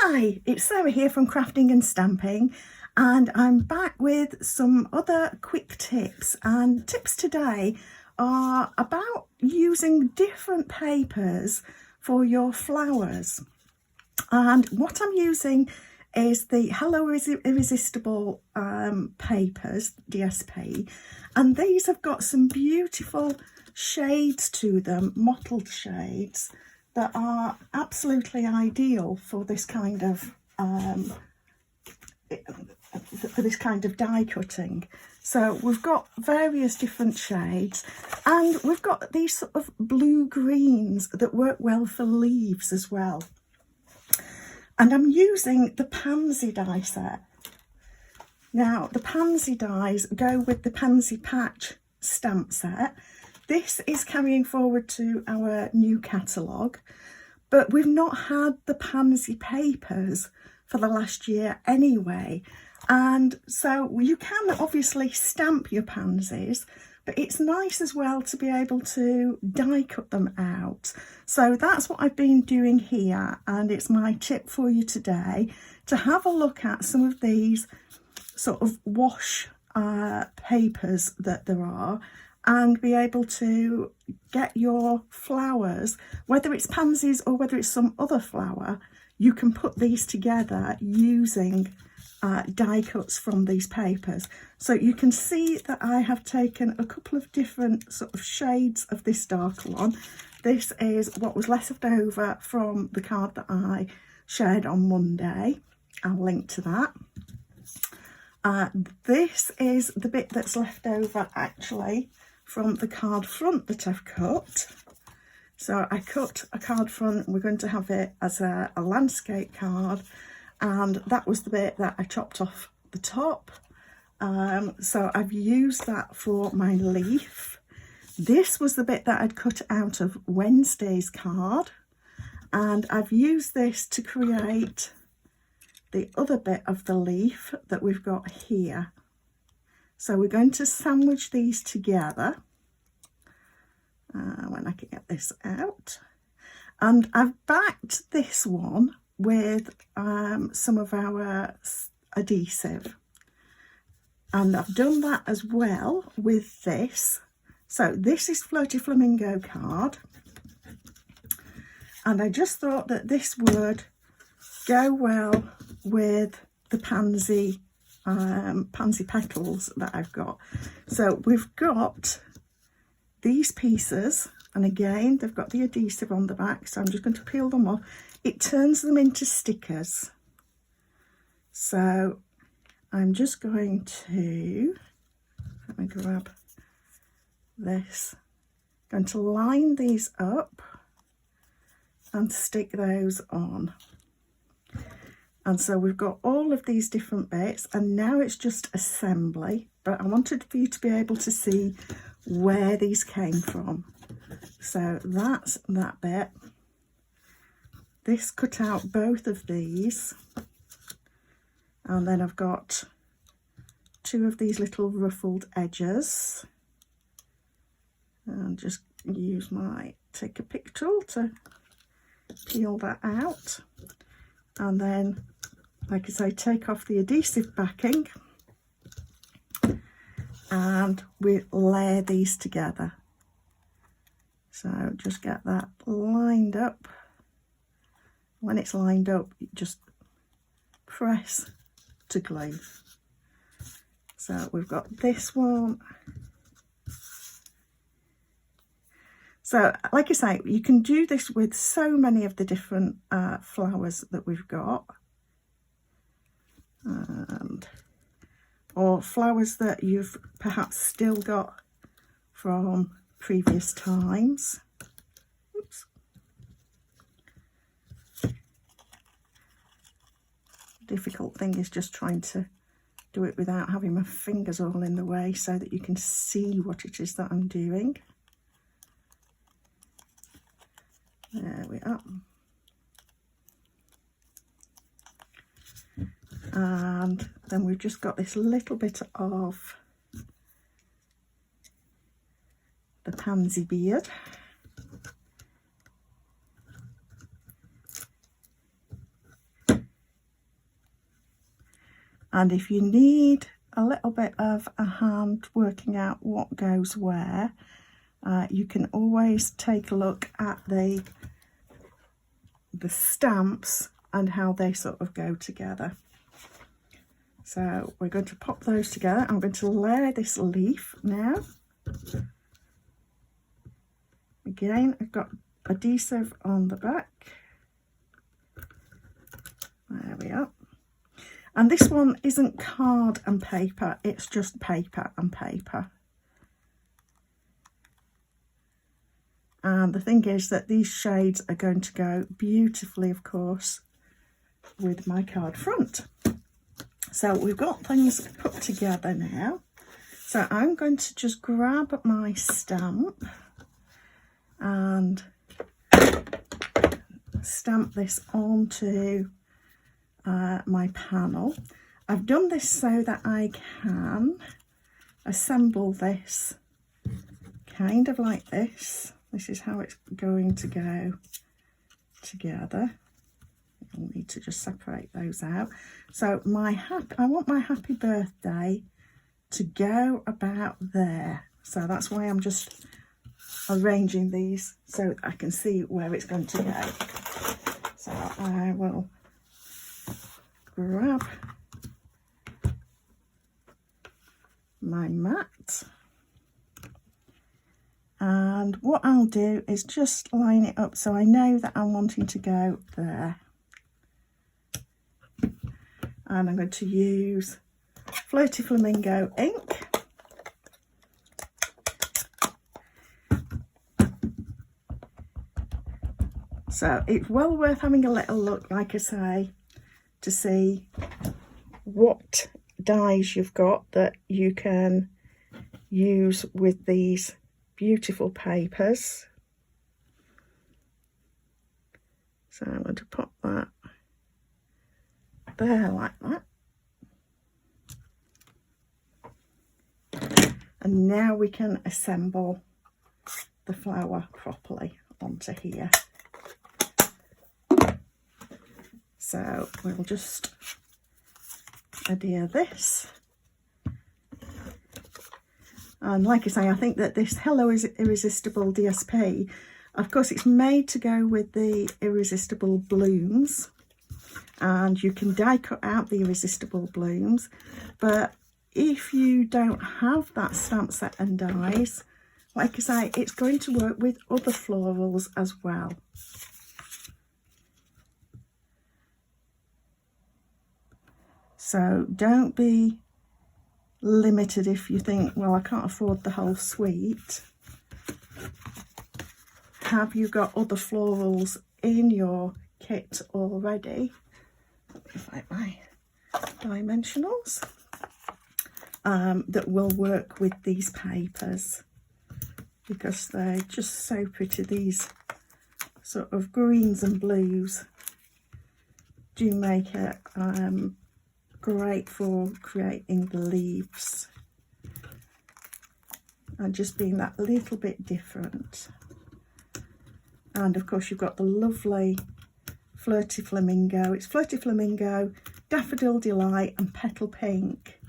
Hi, it's Sarah here from Crafting and Stamping, and I'm back with some other quick tips. And tips today are about using different papers for your flowers. And what I'm using is the Irresistible papers, DSP, and these have got some beautiful shades to them, mottled shades, that are absolutely ideal for this kind of die cutting. So we've got various different shades, and we've got these sort of blue greens that work well for leaves as well. And I'm using the Pansy die set. Now the Pansy dies go with the Pansy patch stamp set. This is carrying forward to our new catalogue, but we've not had the Pansy papers for the last year anyway. And so you can obviously stamp your pansies, but it's nice as well to be able to die cut them out. So that's what I've been doing here, and it's my tip for you today, to have a look at some of these sort of wash papers that there are, and be able to get your flowers, whether it's pansies or whether it's some other flower, you can put these together using die cuts from these papers. So you can see that I have taken a couple of different sort of shades of this darker one. This is what was left over from the card that I shared on Monday. I'll link to that. This is the bit that's left over actually from the card front that I've cut. So I cut a card front, we're going to have it as a landscape card, and that was the bit that I chopped off the top. So I've used that for my leaf. This was the bit that I'd cut out of Wednesday's card, and I've used this to create the other bit of the leaf that we've got here. So we're going to sandwich these together when I can get this out. And I've backed this one with some of our adhesive. And I've done that as well with this. So this is Floaty Flamingo card. And I just thought that this would go well with the pansy petals that I've got. So we've got these pieces, and again they've got the adhesive on the back, so I'm just going to peel them off. It turns them into stickers. So I'm just going to, let me grab this, going to line these up and stick those on. And so we've got all of these different bits, and now it's just assembly, but I wanted for you to be able to see where these came from. So that's that bit. This cut out both of these, and then I've got two of these little ruffled edges, and just use my take a pick tool to peel that out. And then, like I say, take off the adhesive backing, and we layer these together. So just get that lined up. When it's lined up, you just press to glue. So we've got this one. So like I say, you can do this with so many of the different flowers that we've got, or flowers that you've perhaps still got from previous times. Oops. Difficult thing is just trying to do it without having my fingers all in the way so that you can see what it is that I'm doing. There we are. And then we've just got this little bit of the pansy beard. And if you need a little bit of a hand working out what goes where, you can always take a look at the stamps and how they sort of go together. So we're going to pop those together. I'm going to layer this leaf now. Again, I've got adhesive on the back. There we are. And this one isn't card and paper, it's just paper and paper. And the thing is that these shades are going to go beautifully, of course, with my card front. So we've got things put together now. So I'm going to just grab my stamp and stamp this onto my panel. I've done this so that I can assemble this kind of like this. This is how it's going to go together. I'll need to just separate those out. So I want my happy birthday to go about there. So that's why I'm just arranging these so I can see where it's going to go. So I will grab my mat, and what I'll do is just line it up so I know that I'm wanting to go there. And I'm going to use Flirty Flamingo ink. So it's well worth having a little look, like I say, to see what dies you've got that you can use with these beautiful papers. So I'm going to pop that there like that. And now we can assemble the flower properly onto here. So we'll just adhere this. And like I say, I think that this Hello Irresistible DSP, of course, it's made to go with the Irresistible blooms. And you can die cut out the Irresistible blooms. But if you don't have that stamp set and dies, like I say, it's going to work with other florals as well. So don't be limited if you think, well, I can't afford the whole suite. Have you got other florals in your kit already? Let me find my dimensionals. That will work with these papers, because they're just so pretty. These sort of greens and blues do make it great for creating the leaves and just being that little bit different. And of course you've got the lovely Flirty Flamingo. It's Flirty Flamingo, Daffodil Delight and Petal Pink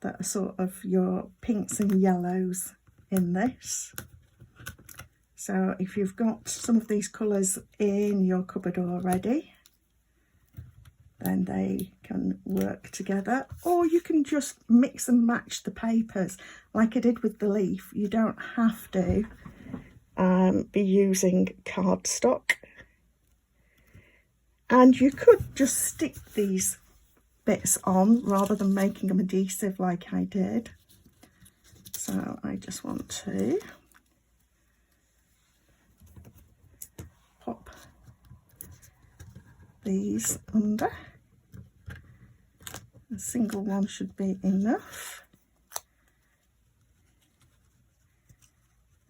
that are sort of your pinks and yellows in this. So if you've got some of these colours in your cupboard already, then they can work together, or you can just mix and match the papers like I did with the leaf. You don't have to be using cardstock, and you could just stick these bits on rather than making them adhesive like I did. So I just want to pop these under. A single one should be enough.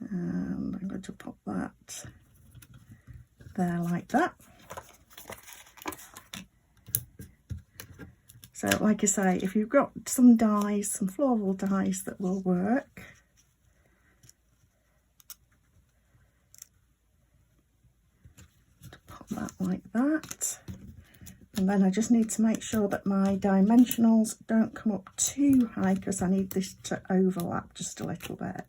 And I'm going to pop that there like that. So like I say, if you've got some dies, some floral dies that will work, to pop that like that. And then I just need to make sure that my dimensionals don't come up too high, because I need this to overlap just a little bit.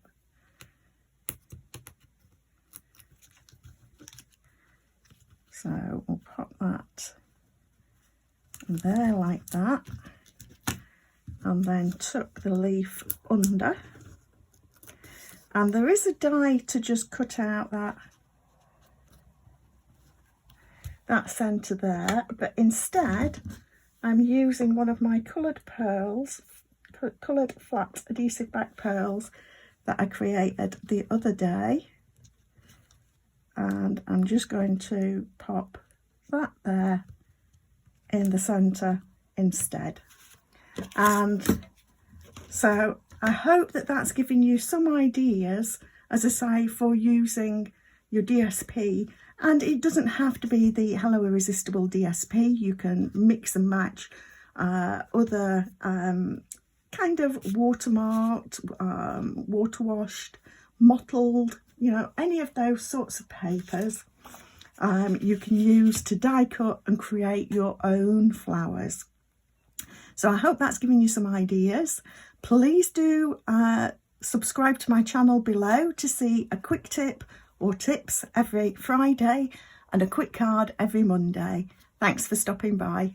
So we'll pop that there like that, and then tuck the leaf under. And there is a die to just cut out that centre there, but instead I'm using one of my coloured pearls, coloured flat adhesive back pearls that I created the other day, and I'm just going to pop that there in the centre instead. And so I hope that that's giving you some ideas, as I say, for using your DSP. And it doesn't have to be the Hello Irresistible DSP. You can mix and match other kind of watermarked, water washed, mottled, you know, any of those sorts of papers you can use to die cut and create your own flowers. So I hope that's giving you some ideas. Please do subscribe to my channel below to see a quick tip or tips every Friday and a quick card every Monday. Thanks for stopping by.